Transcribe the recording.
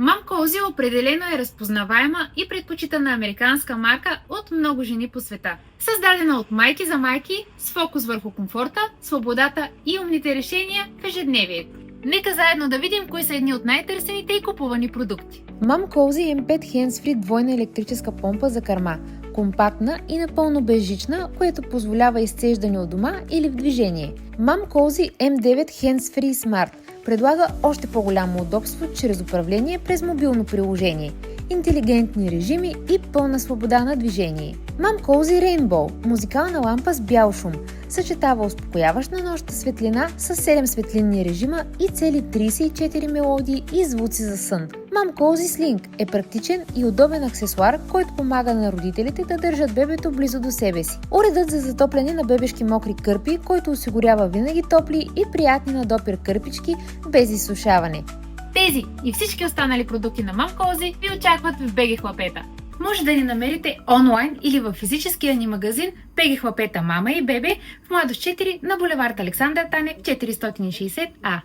Мам Кози определено е разпознаваема и предпочитана американска марка от много жени по света. Създадена от майки за майки с фокус върху комфорта, свободата и умните решения в ежедневието. Нека заедно да видим кои са едни от най-търсените и купувани продукти. Mum Cozy M5 Hands-Free двойна електрическа помпа за кърма. Компактна и напълно безжична, което позволява изцеждане от дома или в движение. Mum Cozy M9 Hands-Free Smart предлага още по-голямо удобство чрез управление през мобилно приложение, интелигентни режими и пълна свобода на движение. Mum Cozy Rainbow – музикална лампа с бял шум. Съчетава успокояваща нощна светлина с 7 светлинни режима и цели 34 мелодии и звуци за сън. Mum Cozy Sling е практичен и удобен аксесуар, който помага на родителите да държат бебето близо до себе си. Уредът за затопляне на бебешки мокри кърпи, който осигурява винаги топли и приятни на допир кърпички без изсушаване. Тези и всички останали продукти на Mum Cozy ви очакват в БГ Хлапета. Може да ни намерите онлайн или в физическия ни магазин БГ Хлапета Мама и Бебе в Младост 4 на булевард Александър Танев 460А.